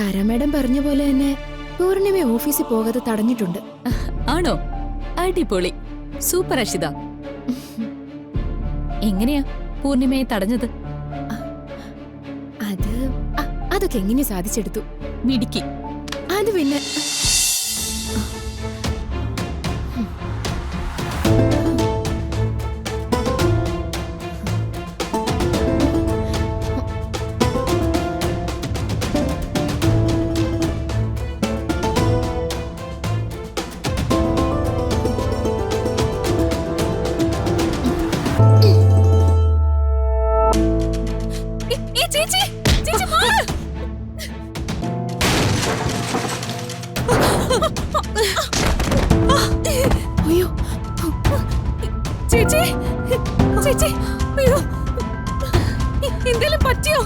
താര madam പറഞ്ഞ പോലെ തന്നെ പൂർണിമ ഓഫീസിൽ പോകാതെ തടഞ്ഞിട്ടുണ്ട്. ആണോ? അടിപൊളി, സൂപ്പർ അഷിത. എങ്ങനെയാ പൂർണിമയെ തടഞ്ഞത്? അതൊക്കെ എങ്ങനെ സാധിച്ചെടുത്തു? മിടുക്കി. അത് പിന്നെ അയ്യോ ചേച്ചി, ചേച്ചി, അയ്യോ, എന്തേലും പറ്റിയോ?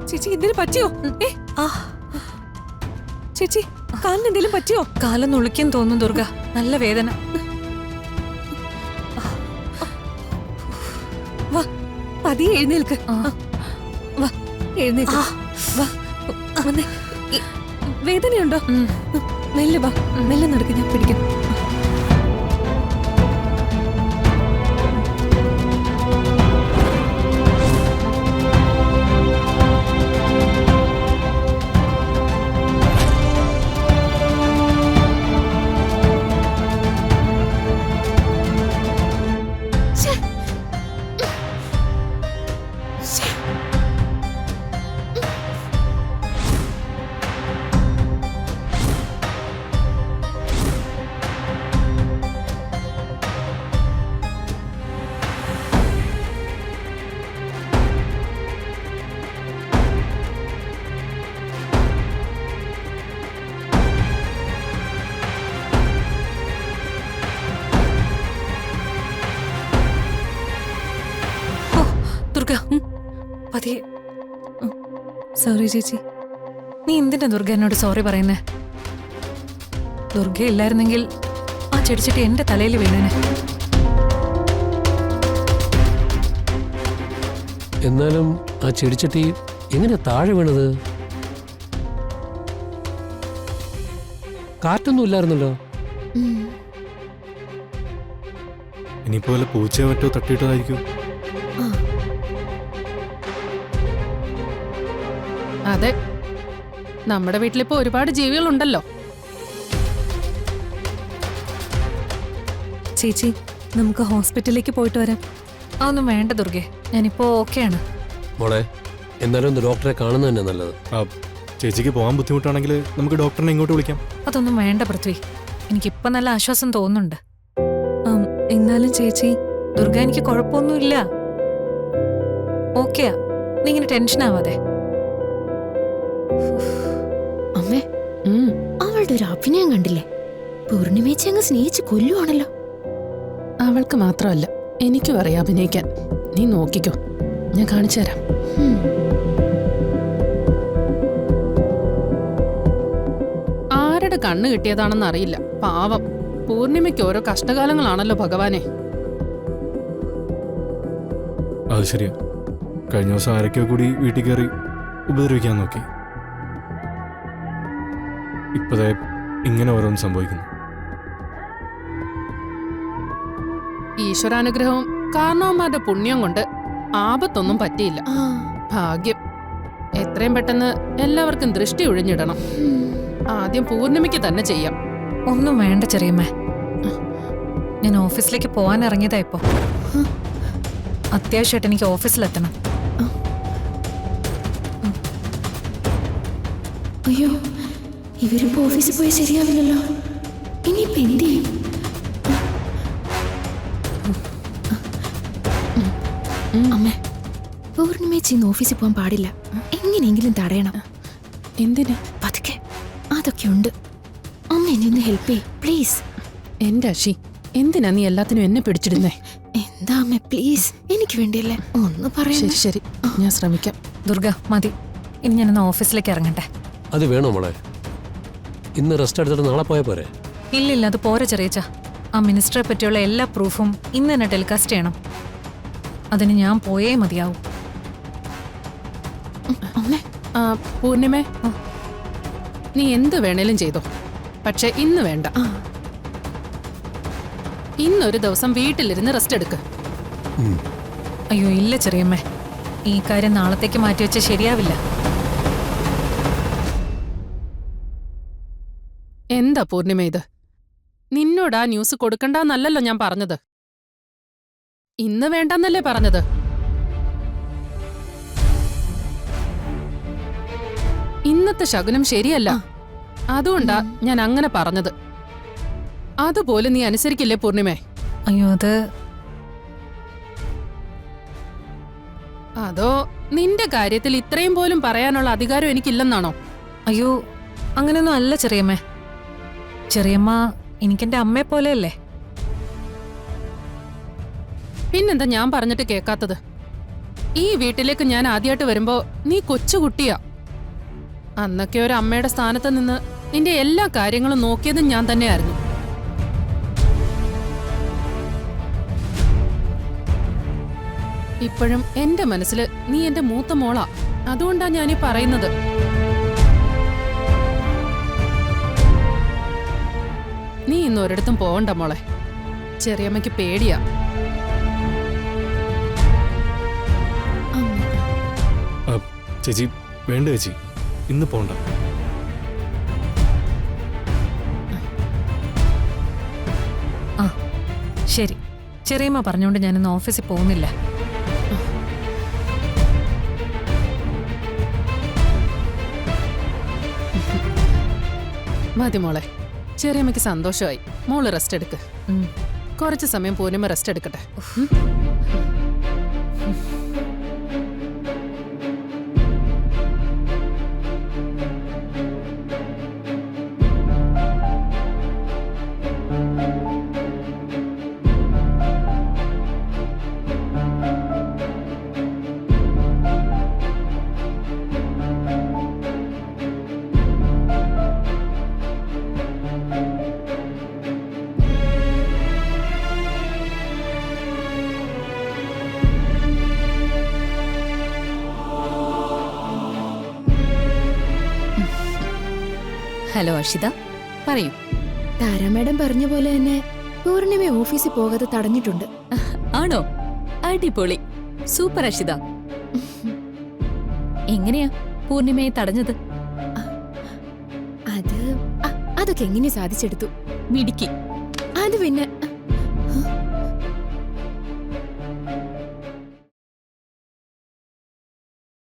ചേച്ചി, എന്തേലും പറ്റിയോ? ചേച്ചി, കാലിന് എന്തേലും പറ്റിയോ? കാലം നുളിക്കാൻ തോന്നുന്നു ദുർഗ, നല്ല വേദന. വാ, പതിയെ എഴുന്നേൽക്ക്. വാ, എഴുന്നേൽക്ക്. വാ, വന്നേ. വേദനയുണ്ടോ? മെല്ലെ വാ, മെല്ലെ നടക്ക്, ഞാൻ പിടിക്കാം. സോറി ചേച്ചി. നീ എന്തിനാ ദുർഗ എന്നോട് സോറി പറയുന്നേ? ദുർഗ ഇല്ലായിരുന്നെങ്കിൽ ആ ചെടിച്ചിട്ട് എന്റെ തലയിൽ വീണേനെ. എന്നാലും ആ ചെടിച്ചട്ടി എങ്ങനെ താഴെ വീണത്? കാറ്റൊന്നും ഇല്ലായിരുന്നല്ലോ. ഇനിയിപ്പോ വല്ല പൂച്ചയോ മറ്റോ തട്ടിയിട്ടതായിരിക്കും. അതെ, നമ്മുടെ വീട്ടിലിപ്പോ ഒരുപാട് ജീവികളുണ്ടല്ലോ. ചേച്ചി, നമുക്ക് ഹോസ്പിറ്റലിലേക്ക് പോയിട്ട് വരാം. അതൊന്നും വേണ്ട ദുർഗെ, ഞാനിപ്പോ ഓക്കെയാണ്. മോളെ, എന്നാലും ഒന്ന് ഡോക്ടറെ കാണുന്നത് തന്നെ നല്ലത്. ചേച്ചിക്ക് പോകാൻ ബുദ്ധിമുട്ടാണെങ്കിൽ നമുക്ക് ഡോക്ടറിനെ ഇങ്ങോട്ട് വിളിക്കാം. അതൊന്നും വേണ്ട പൃഥ്വി, എനിക്കിപ്പോ നല്ല ആശ്വാസം തോന്നുന്നുണ്ട്. എന്നാലും ചേച്ചി, ദുർഗ എനിക്ക് കുഴപ്പമൊന്നുമില്ല. ഓക്കെയാ, നീ ഇങ്ങനെ ടെൻഷൻ ആവാതെ. അമ്മേ, അവളുടെ ഒരു അഭിനയം കണ്ടില്ലേ? പൂർണിമേച്ചി അങ്ങ് സ്നേഹിച്ച് കൊല്ലുവാണല്ലോ. അവൾക്ക് മാത്രമല്ല, എനിക്കും അറിയാം അഭിനയിക്കാൻ. നീ നോക്കിക്കോ, ഞാൻ കാണിച്ചു തരാം. ആരുടെ കണ്ണ് കിട്ടിയതാണെന്ന് അറിയില്ല. പാവം പൂർണിമയ്ക്ക് ഓരോ കഷ്ടകാലങ്ങളാണല്ലോ ഭഗവാനെ. അത് ശരിയാ. കഴിഞ്ഞ ദിവസം ആരൊക്കെയോ കൂടി വീട്ടിൽ കയറി ഉപദ്രവിക്കാൻ നോക്കി. ഇപ്പതേ ഇങ്ങനെ ഓരോന്ന് സംഭവിക്കുന്നു. ഈശ്വരാനുഗ്രഹവും കാരണവന്മാരുടെ പുണ്യം കൊണ്ട് ആപത്തൊന്നും പറ്റിയില്ല. ഭാഗ്യം. എത്രയും പെട്ടെന്ന് എല്ലാവർക്കും ദൃഷ്ടി ഒഴിഞ്ഞിടണം. ആദ്യം പൂർണിമയ്ക്ക് തന്നെ ചെയ്യാം. ഒന്നും വേണ്ട ചെറിയമ്മേ, ഞാൻ ഓഫീസിലേക്ക് പോവാൻ ഇറങ്ങിയതാ ഇപ്പോ. അത്യാവശ്യമായിട്ട് എനിക്ക് ഓഫീസിലെത്തണം. അയ്യോ, ഇവരിപ്പോ ഓഫീസിൽ പോയി ശരിയാവില്ലല്ലോ. ഇനിയിപ്പോ എന്ത് ചെയ്യും? അമ്മേ, പൂർണിമേച്ചി ഇന്ന് ഓഫീസിൽ പോകാൻ പാടില്ല. എങ്ങനെയെങ്കിലും തടയണം. എന്തിന്? പതുക്കെ, അതൊക്കെ ഉണ്ട്. അമ്മ എന്നെ ഒന്ന് ഹെൽപ്പ് ചെയ്യ് പ്ലീസ്. എന്റെ അഷി, എന്തിനാ നീ എല്ലാത്തിനും എന്നെ പിടിച്ചിടുന്നേ? എന്താ അമ്മ, പ്ലീസ്, എനിക്ക് വേണ്ടിയല്ലേ, ഒന്ന് പറയാം. ശരി ശരി, ഞാൻ ശ്രമിക്കാം. ദുർഗ മതി, ഇനി ഞാനൊന്ന് ഓഫീസിലേക്ക് ഇറങ്ങട്ടെ. അത് വേണോ മോളെ? ഇന്ന് റെസ്റ്റ് എടുത്തിട്ട് നാളെ പോയാൽ പോരെ? ഇല്ലില്ല, അത് പോരെ ചെറിയച്ച. ആ മിനിസ്റ്ററെ പറ്റിയുള്ള എല്ലാ പ്രൂഫും ഇന്ന് തന്നെ ടെലികാസ്റ്റ് ചെയ്യണം. അതിന് ഞാൻ പോയേ മതിയാവും. അമ്മേ ആ, പൂർണിമേ, നീ എന്ത് വേണേലും ചെയ്തോ, പക്ഷെ ഇന്ന് വേണ്ട. ഇന്നൊരു ദിവസം വീട്ടിലിരുന്ന് റെസ്റ്റ് എടുക്ക്. അയ്യോ ഇല്ല ചെറിയമ്മേ, ഈ കാര്യം നാളത്തേക്ക് മാറ്റിവെച്ചാൽ ശരിയാവില്ല. എന്താ പൂർണിമ ഇത്? നിന്നോട് ആ ന്യൂസ് കൊടുക്കണ്ടെന്നല്ലല്ലോ ഞാൻ പറഞ്ഞത്. ഇന്ന് വേണ്ടെന്നല്ലേ പറഞ്ഞത്? ഇന്നത്തെ ശകുനം ശരിയല്ല, അതുകൊണ്ടാ ഞാൻ അങ്ങനെ പറഞ്ഞത്. അതുപോലെ നീ അനുസരിക്കില്ലേ പൂർണിമേ? അയ്യോ അത് അതോ നിന്റെ കാര്യത്തിൽ ഇത്രയും പോലും പറയാനുള്ള അധികാരം എനിക്കില്ലെന്നാണോ? അയ്യോ അങ്ങനെയൊന്നും അല്ല ചെറിയമ്മേ. ചെറിയമ്മ എനിക്കെന്റെ അമ്മയെ പോലെയല്ലേ. പിന്നെന്താ ഞാൻ പറഞ്ഞിട്ട് കേൾക്കാത്തത്? ഈ വീട്ടിലേക്ക് ഞാൻ ആദ്യമായിട്ട് വരുമ്പോ നീ കൊച്ചുകുട്ടിയാ. അന്നൊക്കെ ഒരു അമ്മയുടെ സ്ഥാനത്ത് നിന്ന് നിന്റെ എല്ലാ കാര്യങ്ങളും നോക്കിയതും ഞാൻ തന്നെയായിരുന്നു. ഇപ്പോഴും എന്റെ മനസ്സിൽ നീ എന്റെ മൂത്ത മോളാ. അതുകൊണ്ടാ ഞാനീ പറയുന്നത്. നീ ഇന്ന് ഒരിടത്തും പോവണ്ട മോളെ. ചെറിയമ്മയ്ക്ക് പേടിയാ. ചേച്ചി വേണ്ട ചേച്ചി, ഇന്ന് പോണ്ട. ആ ശരി, ചെറിയമ്മ പറഞ്ഞുകൊണ്ട് ഞാനിന്ന് ഓഫീസിൽ പോകുന്നില്ല. മതി മോളെ, ചെറിയമ്മയ്ക്ക് സന്തോഷമായി. മോള് റെസ്റ്റ് എടുക്ക്. ഉം. കുറച്ച് സമയം പൂർണിമ റെസ്റ്റ് എടുക്കട്ടെ. ഹലോ അർഷിത, പറയൂ. താര മാഡം പറഞ്ഞ പോലെ തന്നെ പൂർണിമ ഓഫീസിൽ പോകാതെ തടഞ്ഞിട്ടുണ്ട്. ആണോ? അടിപൊളി, സൂപ്പർ അർഷിത. എങ്ങനെയാ പൂർണിമയെ തടഞ്ഞത്? അതൊക്കെ എങ്ങനെ സാധിച്ചെടുത്തു? മിടുക്കി. അത് പിന്നെ